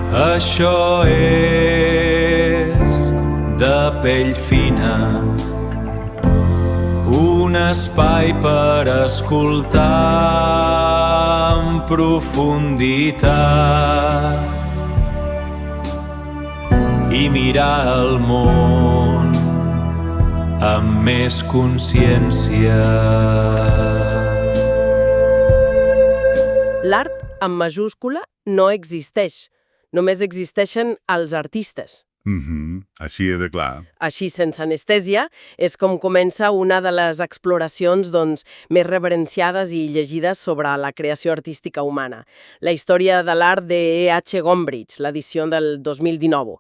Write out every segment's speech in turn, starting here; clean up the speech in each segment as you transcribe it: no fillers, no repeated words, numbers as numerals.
Això és de pell fina, un espai per escoltar en profunditat i mirar el món amb més consciència. L'art, en majúscula, no existeix. Només existeixen els artistes. Així de clar. Així, sense anestèsia, és com comença una de les exploracions més reverenciades i llegides sobre la creació artística humana. La història de l'art de E.H. Gombrich, l'edició del 2019.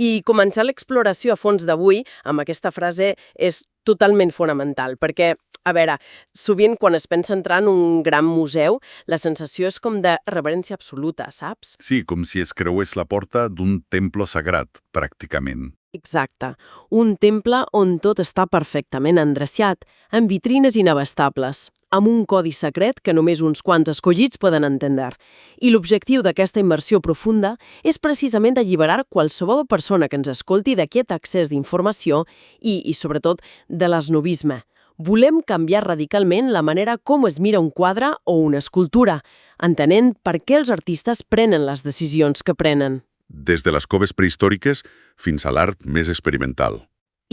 I començar l'exploració a fons d'avui amb aquesta frase és totalment fonamental, perquè, a veure, sovint quan es pensa entrar en un gran museu, la sensació és com de reverència absoluta, saps? Sí, com si es creués la porta d'un temple sagrat, pràcticament. Exacte. Un temple on tot està perfectament endreçat, amb vitrines inabastables, amb un codi secret que només uns quants escollits poden entendre. I l'objectiu d'aquesta immersió profunda és precisament alliberar qualsevol persona que ens escolti d'aquest accés d'informació i, sobretot, de l'esnovisme. Volem canviar radicalment la manera com es mira un quadre o una escultura, entenent per què els artistes prenen les decisions que prenen. Des de les coves prehistòriques fins a l'art més experimental.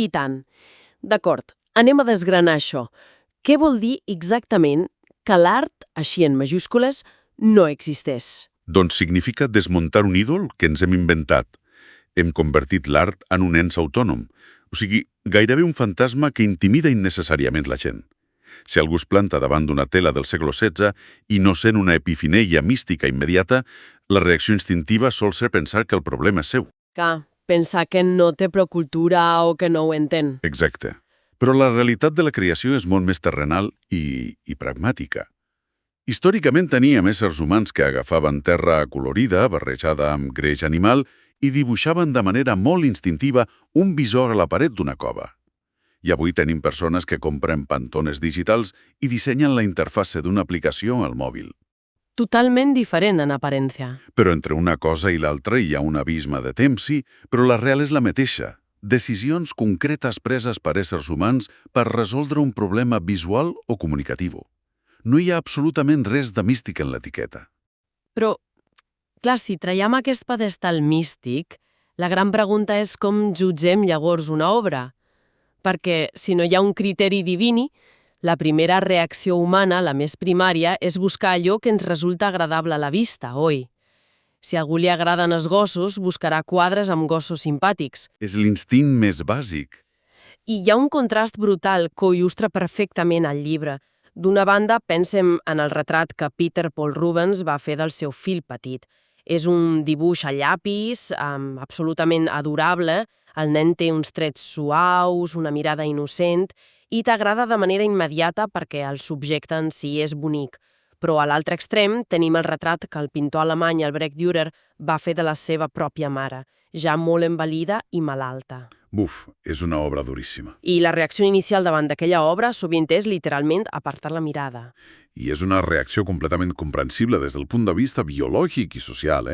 I tant. D'acord, anem a desgranar això. Què vol dir exactament que l'art, així en majúscules, no existeix? Doncs significa desmuntar un ídol que ens hem inventat. Hem convertit l'art en un ens autònom, o sigui, gairebé un fantasma que intimida innecessàriament la gent. Si algú es planta davant d'una tela del segle XVI i no sent una epifineia mística immediata, la reacció instintiva sol ser pensar que el problema és seu. Pensar que no té prou cultura o que no ho entén. Exacte. Però la realitat de la creació és molt més terrenal i pragmàtica. Històricament teníem éssers humans que agafaven terra acolorida, barrejada amb greix animal, i dibuixaven de manera molt instintiva un visor a la paret d'una cova. I avui tenim persones que compren pantones digitals i dissenyen la interfàcie d'una aplicació al mòbil. Totalment diferent en aparència. Però entre una cosa i l'altra hi ha un abisme de temps, sí, però la real és la mateixa. Decisions concretes preses per éssers humans per resoldre un problema visual o comunicatiu. No hi ha absolutament res de místic en l'etiqueta. Però, clar, si traiem aquest pedestal místic, la gran pregunta és com jutgem llavors una obra. Perquè si no hi ha un criteri divini, la primera reacció humana, la més primària, és buscar allò que ens resulta agradable a la vista, oi? Si a algú li agraden els gossos, buscarà quadres amb gossos simpàtics. És l'instint més bàsic. I hi ha un contrast brutal que ho il·lustra perfectament al llibre. D'una banda, pensem en el retrat que Peter Paul Rubens va fer del seu fill petit. És un dibuix a llapis, absolutament adorable. El nen té uns trets suaus, una mirada innocent, i t'agrada de manera immediata perquè el subjecte en si és bonic. Però a l'altre extrem tenim el retrat que el pintor alemany Albrecht Dürer va fer de la seva pròpia mare, ja molt envellida i malalta. Buf, és una obra duríssima. I la reacció inicial davant d'aquella obra sovint és literalment apartar la mirada. I és una reacció completament comprensible des del punt de vista biològic i social,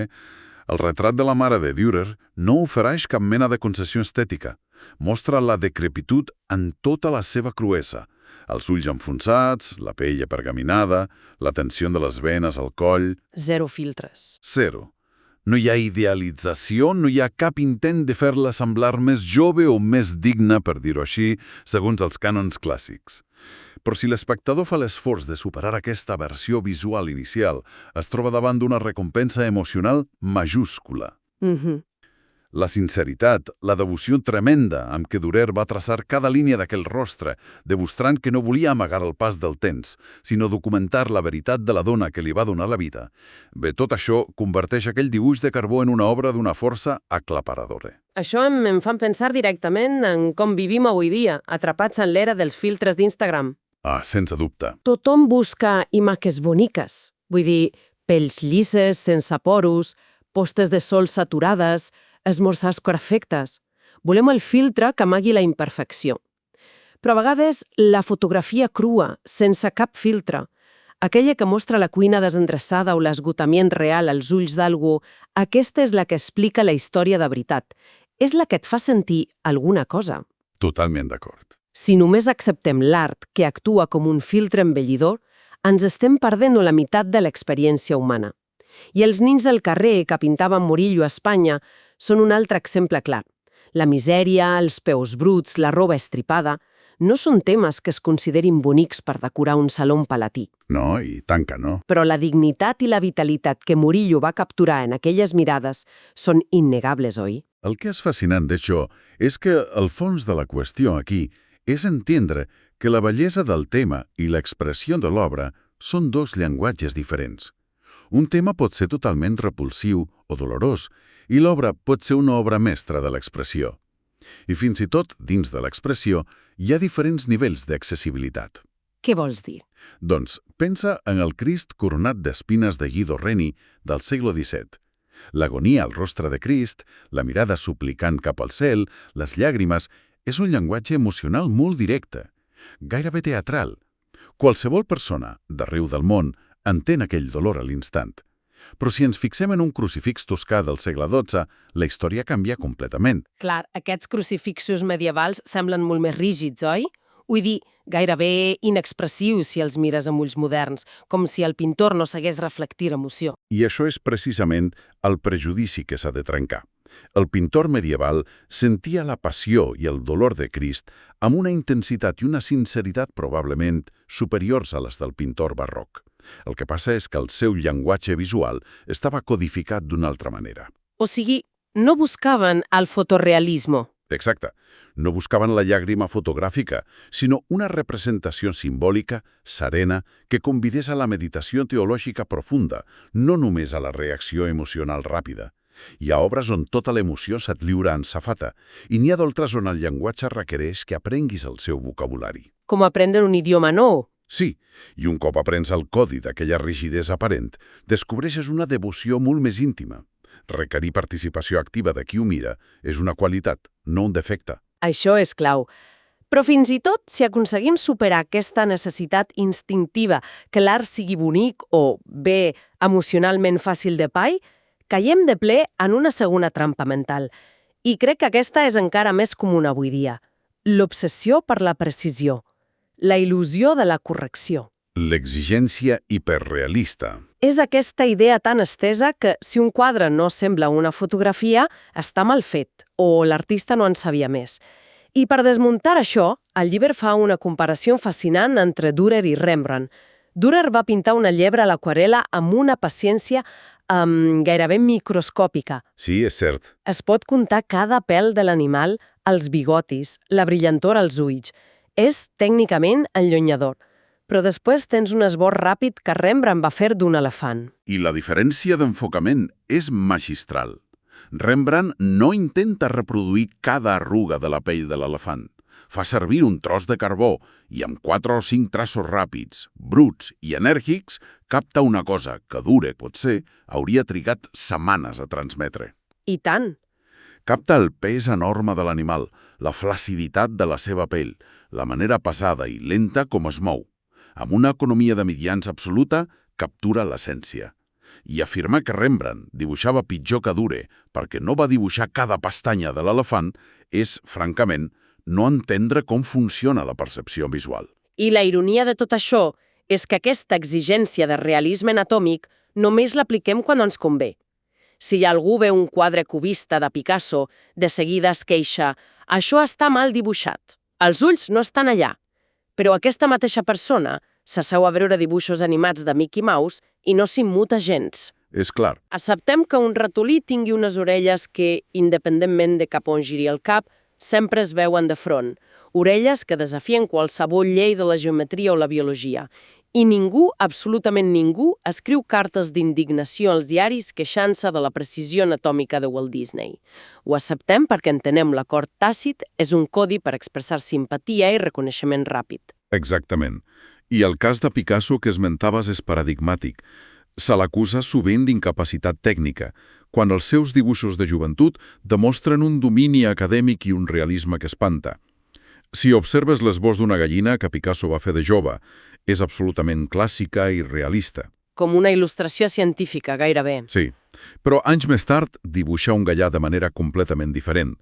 El retrat de la mare de Dürer no ofereix cap mena de concessió estètica. Mostra la decrepitud en tota la seva cruesa. Els ulls enfonsats, la pell apergaminada, la tensió de les venes al coll... Zero filtres. Zero. No hi ha idealització, no hi ha cap intent de fer-la semblar més jove o més digna, per dir-ho així, segons els cànons clàssics. Però si l'espectador fa l'esforç de superar aquesta versió visual inicial, es troba davant d'una recompensa emocional majúscula. La sinceritat, la devoció tremenda amb què Dürer va traçar cada línia d'aquell rostre, demostrant que no volia amagar el pas del temps, sinó documentar la veritat de la dona que li va donar la vida. Bé, tot això converteix aquell dibuix de carbó en una obra d'una força aclaparadora. Això em fa pensar directament en com vivim avui dia, atrapats en l'era dels filtres d'Instagram. Sense dubte. Tothom busca imatges boniques. Vull dir, pells llises, sense poros, postes de sol saturades, esmorzars perfectes. Volem el filtre que amagui la imperfecció. Però a vegades la fotografia crua, sense cap filtre, Aquella que mostra la cuina desendreçada o l'esgotament real als ulls d'algú, aquesta és la que explica la història de veritat. És la que et fa sentir alguna cosa. Totalment d'acord. Si només acceptem l'art que actua com un filtre embellidor, ens estem perdent la meitat de l'experiència humana. I els nins del carrer que pintaven Murillo a Espanya són un altre exemple clar. La misèria, els peus bruts, la roba estripada, no són temes que es considerin bonics per decorar un saló palatí. No, i tant que no. Però la dignitat i la vitalitat que Murillo va capturar en aquelles mirades són innegables, oi? El que és fascinant d'això és que el fons de la qüestió aquí és entendre que la bellesa del tema i l'expressió de l'obra són dos llenguatges diferents. Un tema pot ser totalment repulsiu o dolorós i l'obra pot ser una obra mestra de l'expressió. I fins i tot, dins de l'expressió, hi ha diferents nivells d'accessibilitat. Què vols dir? Doncs pensa en el Crist coronat d'espines de Guido Reni del segle XVII. L'agonia al rostre de Crist, la mirada suplicant cap al cel, les llàgrimes, és un llenguatge emocional molt directe, gairebé teatral. Qualsevol persona, d'arreu del món, entén aquell dolor a l'instant. Però si ens fixem en un crucifix toscà del segle XII, la història canvia completament. Clar, aquests crucifixos medievals semblen molt més rígids, oi? Vull dir, gairebé inexpressius si els mires amb ulls moderns, com si el pintor no s'hagués reflectir emoció. I això és precisament el prejudici que s'ha de trencar. El pintor medieval sentia la passió i el dolor de Crist amb una intensitat i una sinceritat probablement superiors a les del pintor barroc. El que passa és que el seu llenguatge visual estava codificat d'una altra manera. O sigui, no buscaven el fotorealisme. Exacte. No buscaven la llàgrima fotogràfica, sinó una representació simbòlica, serena, que convidés a la meditació teològica profunda, no només a la reacció emocional ràpida. Hi ha obres on tota l'emoció se't lliura en safata, i n'hi ha d'altres on el llenguatge requereix que aprenguis el seu vocabulari. Com aprendre un idioma nou. Sí, i un cop aprens el codi d'aquella rigidesa aparent, descobreixes una devoció molt més íntima. Requerir participació activa de qui ho mira és una qualitat, no un defecte. Això és clau. Però fins i tot, si aconseguim superar aquesta necessitat instintiva que l'art sigui bonic o, bé, emocionalment fàcil de pai, caiem de ple en una segona trampa mental. I crec que aquesta és encara més comuna avui dia. L'obsessió per la precisió. La il·lusió de la correcció. L'exigència hiperrealista. És aquesta idea tan estesa que si un quadre no sembla una fotografia, està mal fet, o l'artista no en sabia més. I per desmuntar això, el llibre fa una comparació fascinant entre Dürer i Rembrandt. Dürer va pintar una llebre a l'aquarela amb una paciència gairebé microscòpica. Sí, és cert. Es pot comptar cada pèl de l'animal, els bigotis, la brillantor als ulls. És tècnicament enllunyador. Però després tens un esbós ràpid que Rembrandt va fer d'un elefant. I la diferència d'enfocament és magistral. Rembrandt no intenta reproduir cada arruga de la pell de l'elefant. Fa servir un tros de carbó i amb 4 o 5 traços ràpids, bruts i enèrgics, capta una cosa que Dürer, potser, hauria trigat setmanes a transmetre. I tant! Capta el pes enorme de l'animal, la flaciditat de la seva pell, la manera pesada i lenta com es mou. Amb una economia de mitjans absoluta, captura l'essència. I afirmar que Rembrandt dibuixava pitjor que Dürer perquè no va dibuixar cada pestanya de l'elefant és, francament, no entendre com funciona la percepció visual. I la ironia de tot això és que aquesta exigència de realisme anatòmic només l'apliquem quan ens convé. Si algú ve un quadre cubista de Picasso, de seguida es queixa «això està mal dibuixat, els ulls no estan allà». Però aquesta mateixa persona s'asseu a veure dibuixos animats de Mickey Mouse i no s'immuta gens. És clar. Acceptem que un ratolí tingui unes orelles que, independentment de cap on giri el cap, sempre es veuen de front. Orelles que desafien qualsevol llei de la geometria o la biologia. I ningú, absolutament ningú, escriu cartes d'indignació als diaris queixant-se de la precisió anatòmica de Walt Disney. Ho acceptem perquè entenem l'acord tàcit és un codi per expressar simpatia i reconeixement ràpid. Exactament. I el cas de Picasso que esmentaves és paradigmàtic. Se l'acusa sovint d'incapacitat tècnica, quan els seus dibuixos de joventut demostren un domini acadèmic i un realisme que espanta. Si observes l'esbós d'una gallina que Picasso va fer de jove, És absolutament clàssica i realista. Com una il·lustració científica, gairebé. Sí, però anys més tard dibuixa un gallà de manera completament diferent.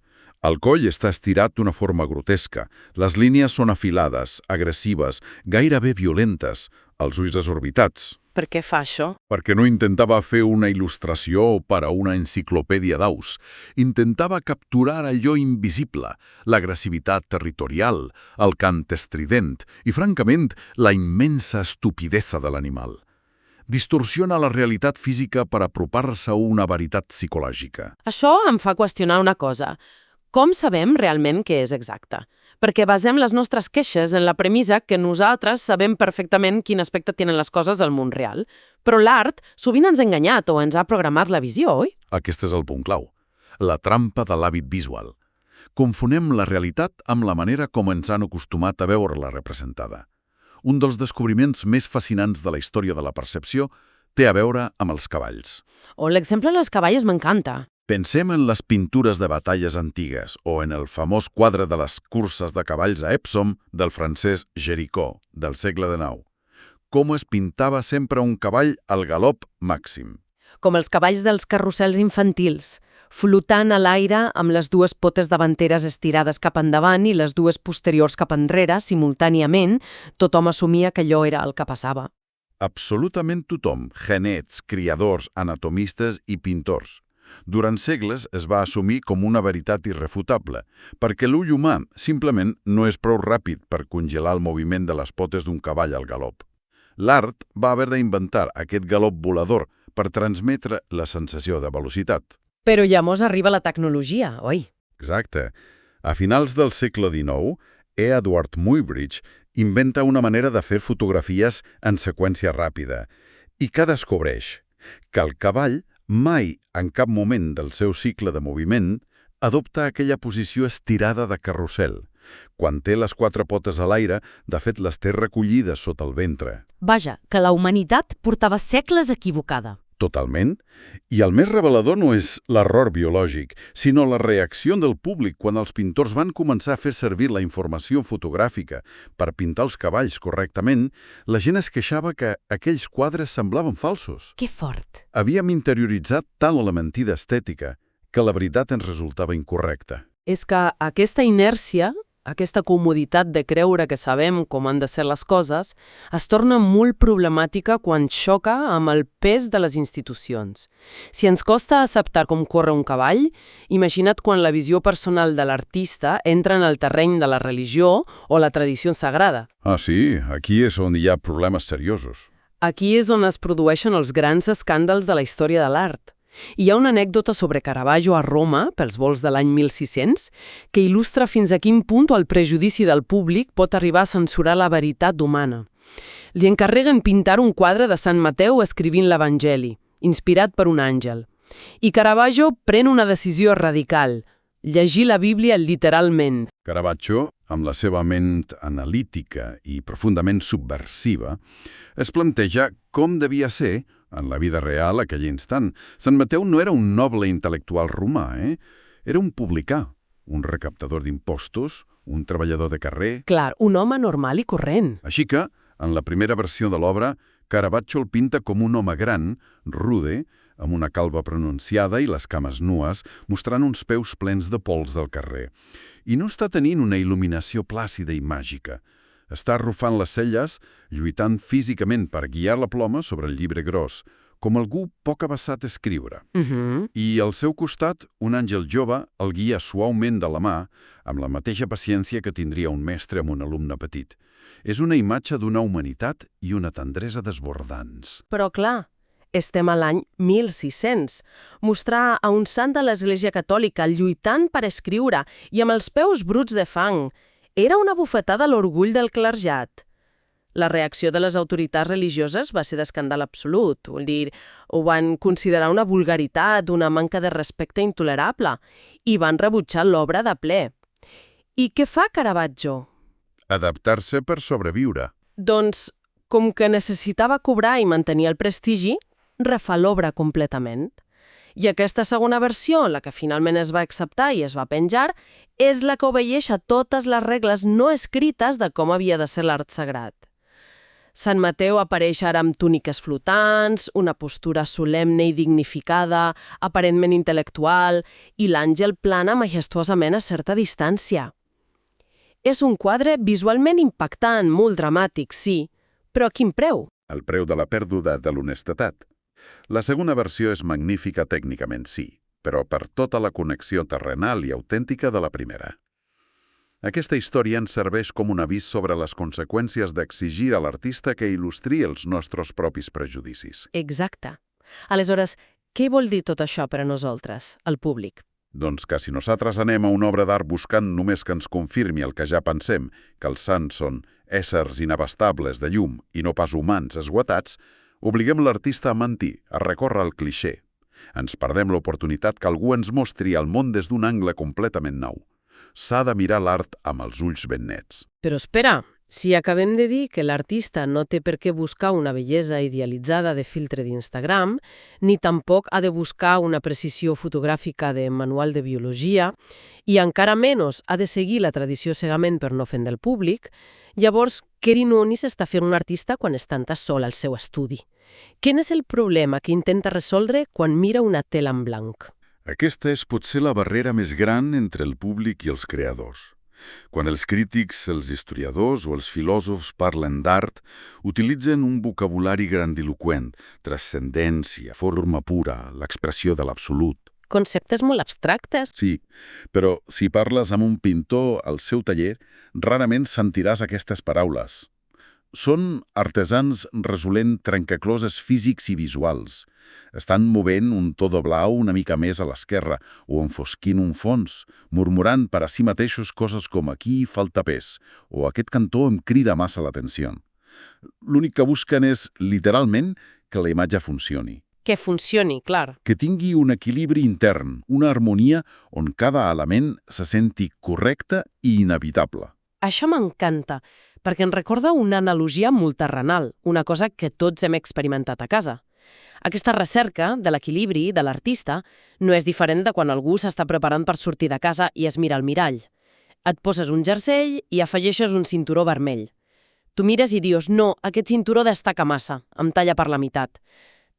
El coll està estirat d'una forma grotesca, les línies són afilades, agressives, gairebé violentes, els ulls desorbitats. Per què fa això? Perquè no intentava fer una il·lustració per a una enciclopèdia d'aus. Intentava capturar allò invisible, l'agressivitat territorial, el cant estrident i, francament, la immensa estupidesa de l'animal. Distorsiona la realitat física per apropar-se a una veritat psicològica. Això em fa qüestionar una cosa. Com sabem realment què és exacte? Perquè basem les nostres queixes en la premissa que nosaltres sabem perfectament quin aspecte tenen les coses al món real. Però l'art sovint ens ha enganyat o ens ha programat la visió, oi? Aquest és el punt clau. La trampa de l'hàbit visual. Confonem la realitat amb la manera com ens han acostumat a veure-la representada. Un dels descobriments més fascinants de la història de la percepció té a veure amb els cavalls. L'exemple de les cavalles m'encanta. Pensem en les pintures de batalles antigues o en el famós quadre de les curses de cavalls a Epsom del francès Géricault, del segle XIX. Com es pintava sempre un cavall al galop màxim. Com els cavalls dels carrusels infantils, flotant a l'aire amb les dues potes davanteres estirades cap endavant i les dues posteriors cap enrere simultàniament, tothom assumia que allò era el que passava. Absolutament tothom, genets, criadors, anatomistes i pintors. Durant segles es va assumir com una veritat irrefutable, perquè l'ull humà simplement no és prou ràpid per congelar el moviment de les potes d'un cavall al galop. L'art va haver d'inventar aquest galop volador per transmetre la sensació de velocitat. Però llavors arriba la tecnologia, oi? Exacte. A finals del segle XIX, Edward Muybridge inventa una manera de fer fotografies en seqüència ràpida i que descobreix que el cavall mai, en cap moment del seu cicle de moviment, adopta aquella posició estirada de carrusel. Quan té les quatre potes a l'aire, de fet les té recollides sota el ventre. Vaja, que la humanitat portava segles equivocada. Totalment. I el més revelador no és l'error biològic, sinó la reacció del públic quan els pintors van començar a fer servir la informació fotogràfica per pintar els cavalls correctament. La gent es queixava que aquells quadres semblaven falsos. Que fort! Havíem interioritzat tant la mentida estètica que la veritat ens resultava incorrecta. És que aquesta inèrcia, aquesta comoditat de creure que sabem com han de ser les coses, es torna molt problemàtica quan xoca amb el pes de les institucions. Si ens costa acceptar com corre un cavall, imagina't quan la visió personal de l'artista entra en el terreny de la religió o la tradició sagrada. Ah, sí? Aquí és on hi ha problemes seriosos. Aquí és on es produeixen els grans escàndals de la història de l'art. Hi ha una anècdota sobre Caravaggio a Roma, pels vols de l'any 1600, que il·lustra fins a quin punt el prejudici del públic pot arribar a censurar la veritat humana. Li encarreguen pintar un quadre de Sant Mateu escrivint l'Evangeli, inspirat per un àngel. I Caravaggio pren una decisió radical, llegir la Bíblia literalment. Caravaggio, amb la seva ment analítica i profundament subversiva, es planteja com devia ser, en la vida real, aquell instant. Sant Mateu no era un noble intel·lectual romà, Era un publicà, un recaptador d'impostos, un treballador de carrer. Clar, un home normal i corrent. Així que, en la primera versió de l'obra, Caravaggio el pinta com un home gran, rude, amb una calva pronunciada i les cames nues, mostrant uns peus plens de pols del carrer. I no està tenint una il·luminació plàcida i màgica. Està arrufant les celles, lluitant físicament per guiar la ploma sobre el llibre gros, com algú poc avesat a escriure. I al seu costat, un àngel jove el guia suaument de la mà, amb la mateixa paciència que tindria un mestre amb un alumne petit. És una imatge d'una humanitat i una tendresa desbordants. Però clar, estem a l'any 1600. Mostrar a un sant de l'Església Catòlica lluitant per escriure i amb els peus bruts de fang era una bufetada a l'orgull del clergat. La reacció de les autoritats religioses va ser d'escàndol absolut. Vull dir, ho van considerar una vulgaritat, una manca de respecte intolerable, i van rebutjar l'obra de ple. I què fa Caravaggio? Adaptar-se per sobreviure. Doncs, com que necessitava cobrar i mantenir el prestigi, refà l'obra completament. I aquesta segona versió, la que finalment es va acceptar i es va penjar, és la que obeeix a totes les regles no escrites de com havia de ser l'art sagrat. Sant Mateu apareix ara amb túniques flotants, una postura solemne i dignificada, aparentment intel·lectual, i l'àngel plana majestuosament a certa distància. És un quadre visualment impactant, molt dramàtic, sí, però a quin preu? El preu de la pèrdua de l'honestedat. La segona versió és magnífica tècnicament, sí, però per tota la connexió terrenal i autèntica de la primera. Aquesta història ens serveix com un avís sobre les conseqüències d'exigir a l'artista que il·lustri els nostres propis prejudicis. Exacte. Aleshores, què vol dir tot això per a nosaltres, el públic? Doncs que si nosaltres anem a una obra d'art buscant només que ens confirmi el que ja pensem, que els sants són éssers inabastables de llum i no pas humans esgotats, obliguem l'artista a mentir, a recórrer al clixé. Ens perdem l'oportunitat que algú ens mostri el món des d'un angle completament nou. S'ha de mirar l'art amb els ulls ben nets. Però espera, si acabem de dir que l'artista no té per què buscar una bellesa idealitzada de filtre d'Instagram, ni tampoc ha de buscar una precisió fotogràfica de manual de biologia, i encara menys ha de seguir la tradició cegament per no ofendre el públic, llavors, què dimonis està fent un artista quan està tan sol al seu estudi? Quin és el problema que intenta resoldre quan mira una tela en blanc? Aquesta és potser la barrera més gran entre el públic i els creadors. Quan els crítics, els historiadors o els filòsofs parlen d'art, utilitzen un vocabulari grandiloqüent, transcendència, forma pura, l'expressió de l'absolut. Conceptes molt abstractes. Sí, però si parles amb un pintor al seu taller, rarament sentiràs aquestes paraules. Són artesans resolent trencacloses físics i visuals. Estan movent un to de blau una mica més a l'esquerra o enfosquint un fons, murmurant per a si mateixos coses com «aquí falta pes» o «aquest cantó em crida massa l'atenció». L'únic que busquen és, literalment, que la imatge funcioni. Que funcioni, clar. Que tingui un equilibri intern, una harmonia on cada element se senti correcte i inevitable. Això m'encanta, perquè em recorda una analogia molt terrenal, una cosa que tots hem experimentat a casa. Aquesta recerca de l'equilibri de l'artista no és diferent de quan algú s'està preparant per sortir de casa i es mira al mirall. Et poses un jersei i afegeixes un cinturó vermell. Tu mires i dius, no, aquest cinturó destaca massa, em talla per la meitat.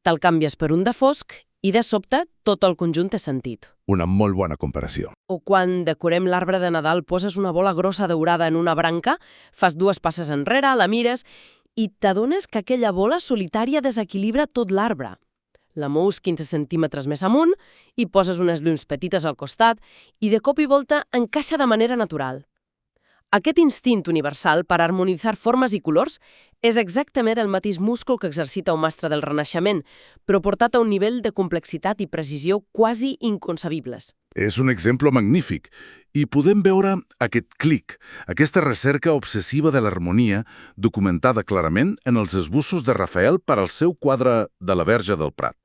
Te'l canvies per un de fosc i de sobte tot el conjunt té sentit. Una molt bona comparació. O quan decorem l'arbre de Nadal poses una bola grossa daurada en una branca, fas 2 passes enrere, la mires i t'adones que aquella bola solitària desequilibra tot l'arbre. La mous 15 centímetres més amunt i poses unes llums petites al costat i de cop i volta encaixa de manera natural. Aquest instint universal per harmonitzar formes i colors és exactament el mateix múscul que exercita un mestre del Renaixement, però portat a un nivell de complexitat i precisió quasi inconcebibles. És un exemple magnífic. I podem veure aquest clic, aquesta recerca obsessiva de l'harmonia documentada clarament en els esbossos de Rafael per al seu quadre de la Verge del Prat.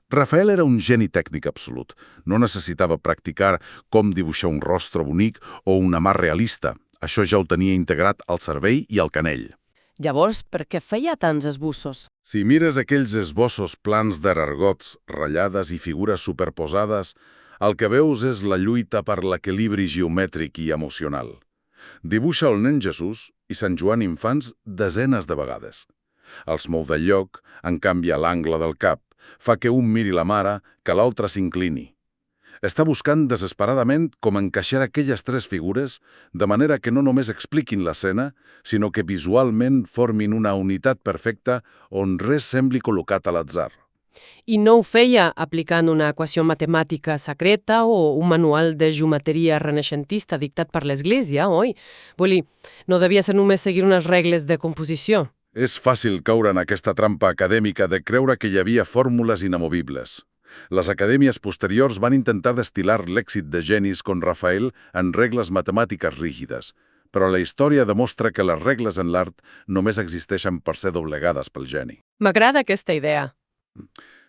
Rafael era un geni tècnic absolut. No necessitava practicar com dibuixar un rostre bonic o una mà realista. Això ja ho tenia integrat al cervell i al canell. Llavors, per què feia tants esbossos? Si mires aquells esbossos plans d'argots, ratllades i figures superposades, el que veus és la lluita per l'equilibri geomètric i emocional. Dibuixa el nen Jesús i Sant Joan infants desenes de vegades. Els mou del lloc, en canvia l'angle del cap, fa que un miri la mare, que l'altre s'inclini. Està buscant desesperadament com encaixar aquelles 3 figures de manera que no només expliquin l'escena, sinó que visualment formin una unitat perfecta on res sembli col·locat a l'atzar. I no ho feia aplicant una equació matemàtica secreta o un manual de geometria renaixentista dictat per l'Església, oi? Vull dir, no devia ser només seguir unes regles de composició. És fàcil caure en aquesta trampa acadèmica de creure que hi havia fórmules inamovibles. Les acadèmies posteriors van intentar destil·lar l'èxit de genis com Rafael en regles matemàtiques rígides, però la història demostra que les regles en l'art només existeixen per ser doblegades pel geni. M'agrada aquesta idea.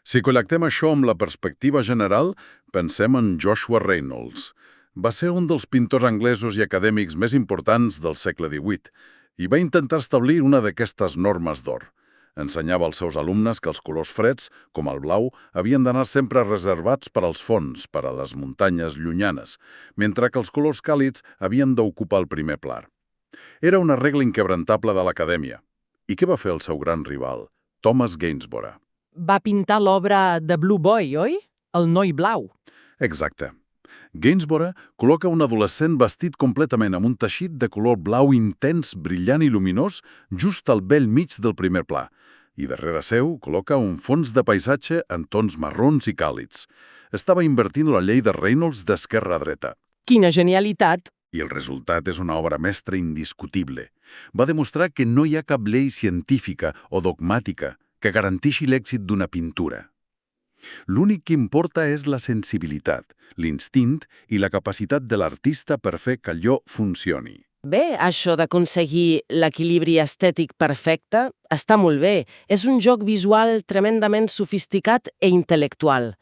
Si col·lectem això amb la perspectiva general, pensem en Joshua Reynolds. Va ser un dels pintors anglesos i acadèmics més importants del segle XVIII i va intentar establir una d'aquestes normes d'or. Ensenyava als seus alumnes que els colors freds, com el blau, havien d'anar sempre reservats per als fons, per a les muntanyes llunyanes, mentre que els colors càlids havien d'ocupar el primer pla. Era una regla inquebrantable de l'acadèmia. I què va fer el seu gran rival, Thomas Gainsborough? Va pintar l'obra de Blue Boy, oi? El noi blau. Exacte. Gainsborough col·loca un adolescent vestit completament amb un teixit de color blau intens, brillant i luminós just al bell mig del primer pla. I darrere seu col·loca un fons de paisatge en tons marrons i càlids. Estava invertint la llei de Reynolds d'esquerra a dreta. Quina genialitat! I el resultat és una obra mestra indiscutible. Va demostrar que no hi ha cap llei científica o dogmàtica que garanteixi l'èxit d'una pintura. L'únic que importa és la sensibilitat, l'instint i la capacitat de l'artista per fer que allò funcioni. Bé, això d'aconseguir l'equilibri estètic perfecte està molt bé. És un joc visual tremendament sofisticat i intel·lectual,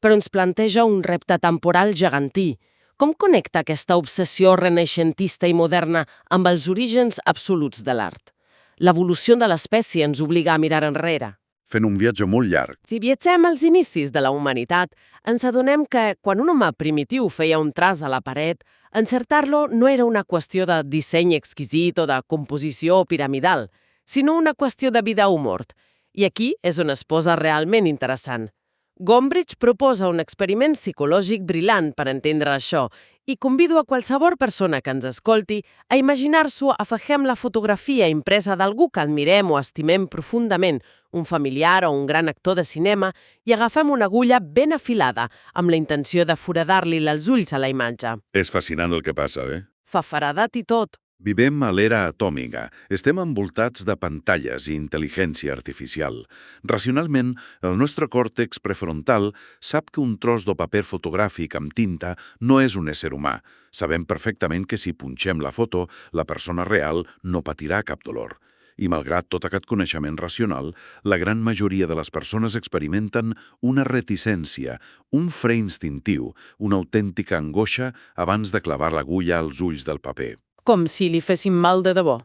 però ens planteja un repte temporal gegantí. Com connecta aquesta obsessió renaixentista i moderna amb els orígens absoluts de l'art? L'evolució de l'espècie ens obliga a mirar enrere. Fent un viatge molt llarg. Si viatgem als inicis de la humanitat, ens adonem que quan un home primitiu feia un traç a la paret, encertar-lo no era una qüestió de disseny exquisit o de composició piramidal, sinó una qüestió de vida o mort. I aquí és on es posa realment interessant. Gombrich proposa un experiment psicològic brillant per entendre això i convido a qualsevol persona que ens escolti a imaginar-s'ho afegem la fotografia impresa d'algú que admirem o estimem profundament, un familiar o un gran actor de cinema, i agafem una agulla ben afilada amb la intenció de foradar-li els ulls a la imatge. És fascinant el que passa, Fa faradat i tot. Vivim a l'era atòmica. Estem envoltats de pantalles i intel·ligència artificial. Racionalment, el nostre còrtex prefrontal sap que un tros de paper fotogràfic amb tinta no és un ésser humà. Sabem perfectament que si punxem la foto, la persona real no patirà cap dolor. I malgrat tot aquest coneixement racional, la gran majoria de les persones experimenten una reticència, un fre instintiu, una autèntica angoixa abans de clavar l'agulla als ulls del paper. Com si li fessin mal de debò.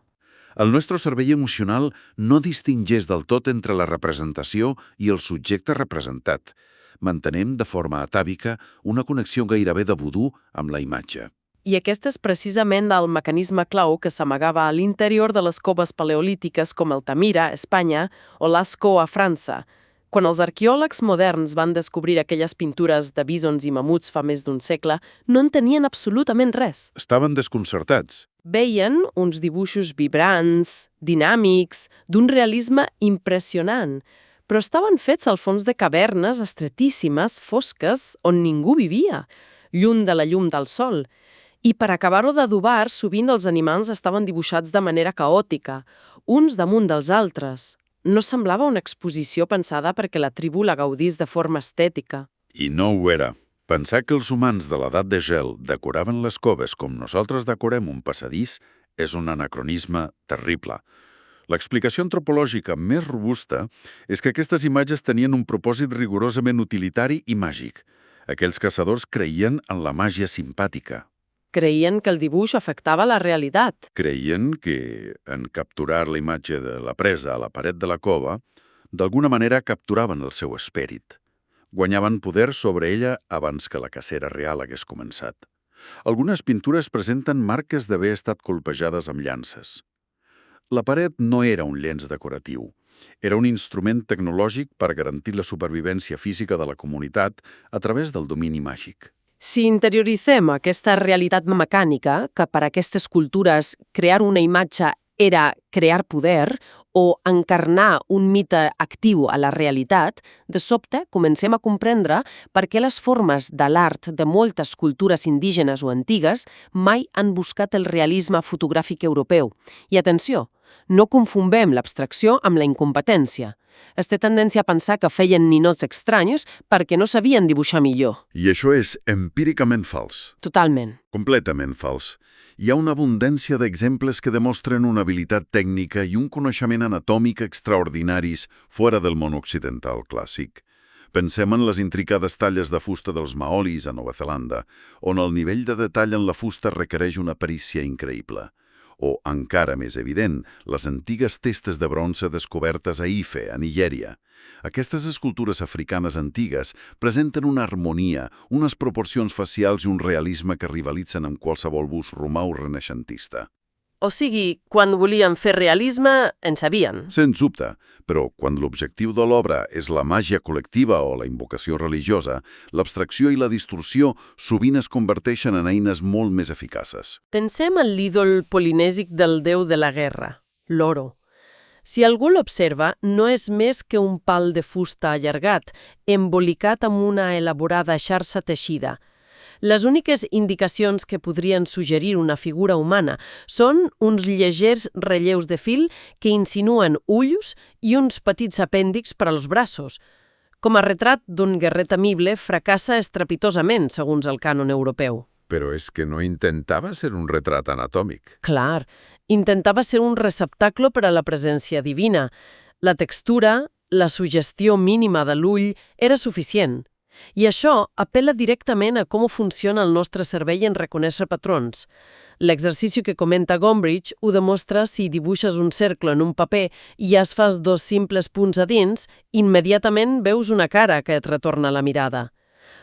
El nostre cervell emocional no distingeix del tot entre la representació i el subjecte representat. Mantenem de forma atàvica una connexió gairebé de vudú amb la imatge. I aquest és precisament el mecanisme clau que s'amagava a l'interior de les coves paleolítiques com Altamira, a Espanya, o Lascaux, a França. Quan els arqueòlegs moderns van descobrir aquelles pintures de bisons i mamuts fa més d'un segle, no en tenien absolutament res. Estaven desconcertats. Veien uns dibuixos vibrants, dinàmics, d'un realisme impressionant, però estaven fets al fons de cavernes estretíssimes, fosques, on ningú vivia, lluny de la llum del sol. I per acabar-ho d'adobar, sovint els animals estaven dibuixats de manera caòtica, uns damunt dels altres. No semblava una exposició pensada perquè la tribu la gaudís de forma estètica. I no ho era. Pensar que els humans de l'edat de gel decoraven les coves com nosaltres decorem un passadís és un anacronisme terrible. L'explicació antropològica més robusta és que aquestes imatges tenien un propòsit rigorosament utilitari i màgic. Aquells caçadors creien en la màgia simpàtica. Creien que el dibuix afectava la realitat. Creien que, en capturar la imatge de la presa a la paret de la cova, d'alguna manera capturaven el seu esperit. Guanyaven poder sobre ella abans que la cacera real hagués començat. Algunes pintures presenten marques d'haver estat colpejades amb llances. La paret no era un llenç decoratiu. Era un instrument tecnològic per garantir la supervivència física de la comunitat a través del domini màgic. Si interioritzem aquesta realitat mecànica, que per a aquestes cultures crear una imatge era crear poder o encarnar un mite actiu a la realitat, de sobte comencem a comprendre per què les formes de l'art de moltes cultures indígenes o antigues mai han buscat el realisme fotogràfic europeu. I atenció, no confonguem l'abstracció amb la incompetència. Es té tendència a pensar que feien ninots estranys perquè no sabien dibuixar millor. I això és empíricament fals. Totalment. Completament fals. Hi ha una abundància d'exemples que demostren una habilitat tècnica i un coneixement anatòmic extraordinaris fora del món occidental clàssic. Pensem en les intricades talles de fusta dels maoris a Nova Zelanda, on el nivell de detall en la fusta requereix una perícia increïble. O, encara més evident, les antigues testes de bronze descobertes a Ife, a Nigèria. Aquestes escultures africanes antigues presenten una harmonia, unes proporcions facials i un realisme que rivalitzen amb qualsevol bust romà o renaixentista. O sigui, quan volien fer realisme, en sabien. Sens dubte, però quan l'objectiu de l'obra és la màgia col·lectiva o la invocació religiosa, l'abstracció i la distorsió sovint es converteixen en eines molt més eficaces. Pensem en l'ídol polinèsic del déu de la guerra, l'oro. Si algú l'observa, no és més que un pal de fusta allargat, embolicat amb una elaborada xarxa teixida. Les úniques indicacions que podrien suggerir una figura humana són uns llegers relleus de fil que insinuen ulls i uns petits apèndixs per als braços. Com a retrat d'un guerrer temible, fracassa estrepitosament, segons el cànon europeu. Però és que no intentava ser un retrat anatòmic. Clar, intentava ser un receptacle per a la presència divina. La textura, la suggestió mínima de l'ull era suficient. I això apel·la directament a com funciona el nostre cervell en reconèixer patrons. L'exercici que comenta Gombrich ho demostra si dibuixes un cercle en un paper i ja es fas 2 simples punts a dins, immediatament veus una cara que et retorna la mirada.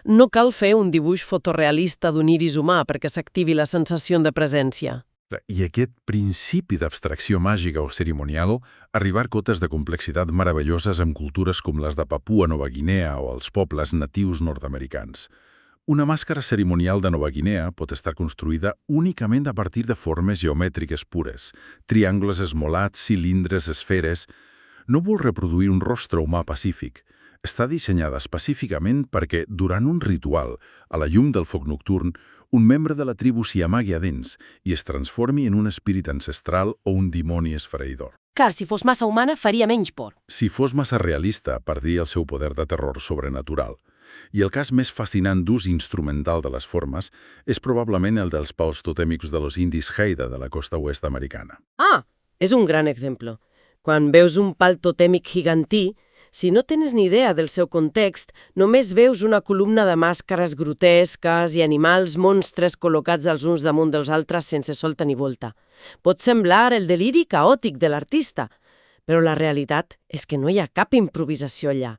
No cal fer un dibuix fotorealista d'un iris humà perquè s'activi la sensació de presència. I aquest principi d'abstracció màgica o cerimonial arribar a cotes de complexitat meravelloses en cultures com les de Papua Nova Guinea o els pobles natius nord-americans. Una màscara cerimonial de Nova Guinea pot estar construïda únicament a partir de formes geomètriques pures, triangles esmolats, cilindres, esferes. No vol reproduir un rostre humà pacífic. Està dissenyada específicament perquè, durant un ritual, a la llum del foc nocturn, un membre de la tribu s'hi amagui a dins i es transformi en un espírit ancestral o un dimoni esfereïdor. Car si fos massa humana faria menys por. Si fos massa realista, perdria el seu poder de terror sobrenatural. I el cas més fascinant d'ús instrumental de les formes és probablement el dels paus totèmics de los indis Haida de la costa oest americana. Ah, és un gran exemple. Quan veus un pal totèmic gigantí, si no tens ni idea del seu context, només veus una columna de màscares grotesques i animals monstres col·locats els uns damunt dels altres sense solta ni volta. Pot semblar el deliri caòtic de l'artista, però la realitat és que no hi ha cap improvisació allà.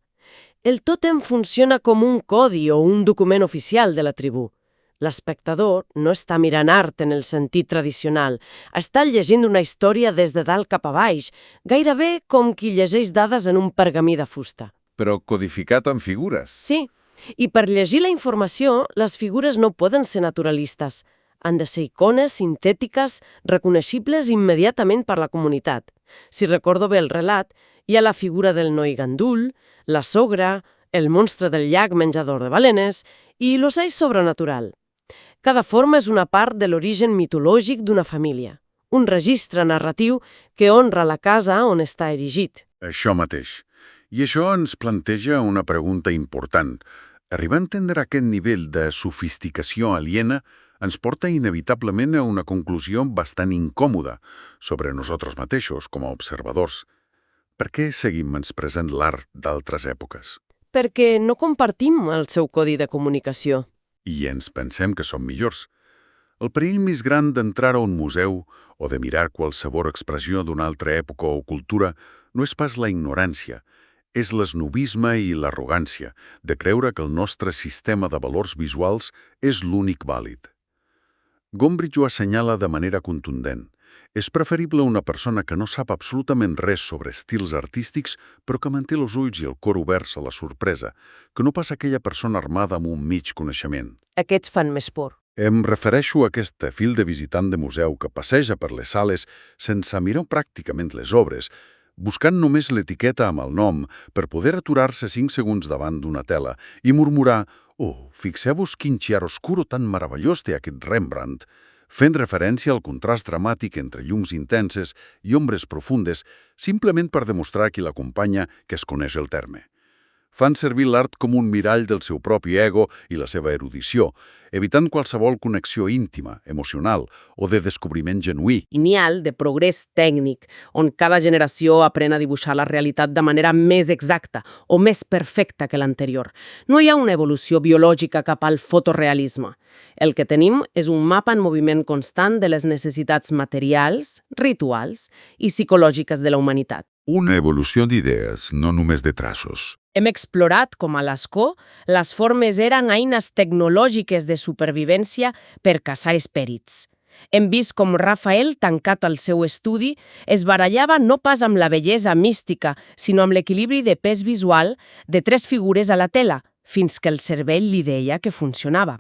El tòtem funciona com un codi o un document oficial de la tribu. L'espectador no està mirant art en el sentit tradicional, està llegint una història des de dalt cap a baix, gairebé com qui llegeix dades en un pergamí de fusta. Però codificat en figures. Sí, i per llegir la informació, les figures no poden ser naturalistes. Han de ser icones sintètiques, reconeixibles immediatament per la comunitat. Si recordo bé el relat, hi ha la figura del noi gandul, la sogra, el monstre del llac menjador de balenes i l'ocell sobrenatural. Cada forma és una part de l'origen mitològic d'una família, un registre narratiu que honra la casa on està erigit. Això mateix. I això ens planteja una pregunta important. Arribar a entendre aquest nivell de sofisticació aliena ens porta inevitablement a una conclusió bastant incòmoda sobre nosaltres mateixos com a observadors. Per què seguim menyspreant l'art d'altres èpoques? Perquè no compartim el seu codi de comunicació. I ens pensem que som millors. El perill més gran d'entrar a un museu o de mirar qualsevol expressió d'una altra època o cultura no és pas la ignorància, és l'esnobisme i l'arrogància de creure que el nostre sistema de valors visuals és l'únic vàlid. Gombrich ho assenyala de manera contundent. És preferible una persona que no sap absolutament res sobre estils artístics però que manté els ulls i el cor oberts a la sorpresa, que no pas aquella persona armada amb un mig coneixement. Aquests fan més por. Em refereixo a aquest fil de visitant de museu que passeja per les sales sense mirar pràcticament les obres, buscant només l'etiqueta amb el nom per poder aturar-se 5 segons davant d'una tela i murmurar «Oh, fixeu-vos quin chiaroscuro tan meravellós té aquest Rembrandt», fent referència al contrast dramàtic entre llums intenses i ombres profundes, simplement per demostrar a qui l'acompanya que es coneix el terme. Fan servir l'art com un mirall del seu propi ego i la seva erudició, evitant qualsevol connexió íntima, emocional o de descobriment genuí. Lineal de progrés tècnic, on cada generació aprèn a dibuixar la realitat de manera més exacta o més perfecta que l'anterior. No hi ha una evolució biològica cap al fotorealisme. El que tenim és un mapa en moviment constant de les necessitats materials, rituals i psicològiques de la humanitat. Una evolució d'idees, no només de traços. Hem explorat, com a Lascaux, les formes eren eines tecnològiques de supervivència per caçar espèrits. Hem vist com Rafael, tancat al seu estudi, es barallava no pas amb la bellesa mística, sinó amb l'equilibri de pes visual de 3 figures a la tela, fins que el cervell li deia que funcionava.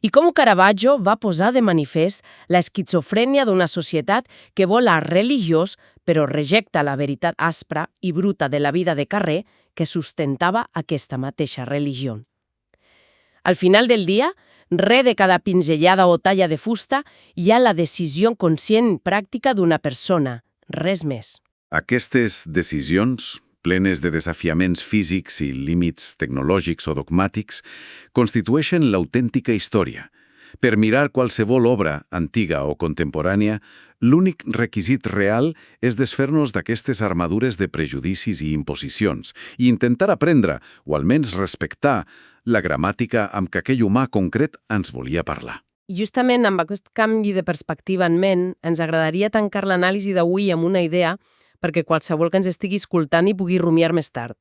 I com Caravaggio va posar de manifest l'esquizofrènia d'una societat que vol art religiós però rejecta la veritat aspra i bruta de la vida de carrer que sustentava aquesta mateixa religió. Al final del dia, res de cada pinzellada o talla de fusta, hi ha la decisió conscient i pràctica d'una persona, res més. Aquestes decisions, plenes de desafiaments físics i límits tecnològics o dogmàtics, constitueixen l'autèntica història. Per mirar qualsevol obra, antiga o contemporània, l'únic requisit real és desfer-nos d'aquestes armadures de prejudicis i imposicions i intentar aprendre, o almenys respectar, la gramàtica amb què aquell humà concret ens volia parlar. Justament amb aquest canvi de perspectiva en ment, ens agradaria tancar l'anàlisi d'avui amb una idea perquè qualsevol que ens estigui escoltant hi pugui rumiar més tard.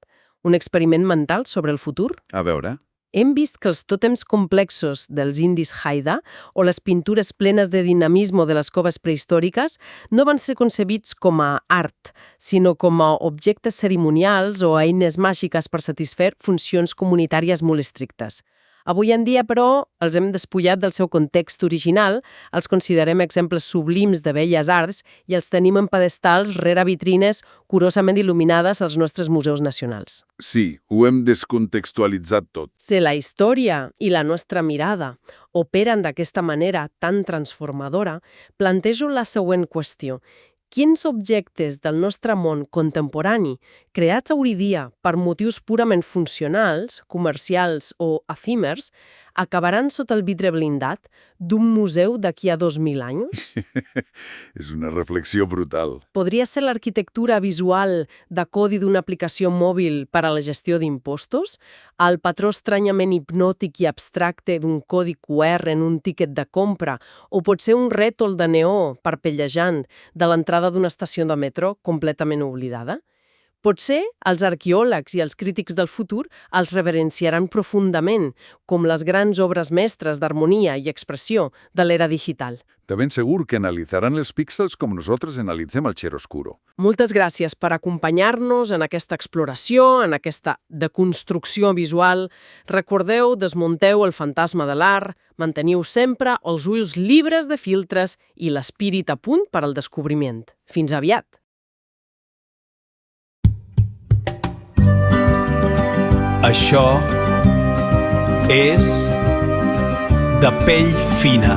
Un experiment mental sobre el futur? A veure... Hem vist que els tòtems complexos dels indis Haida o les pintures plenes de dinamisme de les coves prehistòriques no van ser concebits com a art, sinó com a objectes cerimonials o eines màgiques per satisfer funcions comunitàries molt estrictes. Avui en dia, però, els hem despullat del seu context original, els considerem exemples sublims de belles arts i els tenim en pedestals rere vitrines curosament il·luminades als nostres museus nacionals. Sí, ho hem descontextualitzat tot. Si la història i la nostra mirada operen d'aquesta manera tan transformadora, plantejo la següent qüestió. Quins objectes del nostre món contemporani, creats avui dia per motius purament funcionals, comercials o efímers, acabaran sota el vidre blindat d'un museu d'aquí a 2000 anys? És una reflexió brutal. Podria ser l'arquitectura visual de codi d'una aplicació mòbil per a la gestió d'impostos? El patró estranyament hipnòtic i abstracte d'un codi QR en un tíquet de compra? O pot ser un rètol de neó parpellejant de l'entrada d'una estació de metro completament oblidada? Potser els arqueòlegs i els crítics del futur els reverenciaran profundament, com les grans obres mestres d'harmonia i expressió de l'era digital. De ben segur que analitzaran els píxels com nosaltres analitzem el chiaroscuro. Moltes gràcies per acompanyar-nos en aquesta exploració, en aquesta deconstrucció visual. Recordeu, desmunteu el fantasma de l'art, manteniu sempre els ulls lliures de filtres i l'espírit a punt per al descobriment. Fins aviat! Això és De pell fina.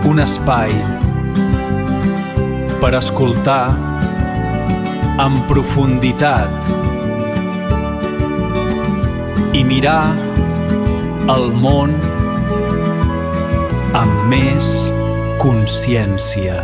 Un espai per escoltar en profunditat i mirar el món amb més consciència.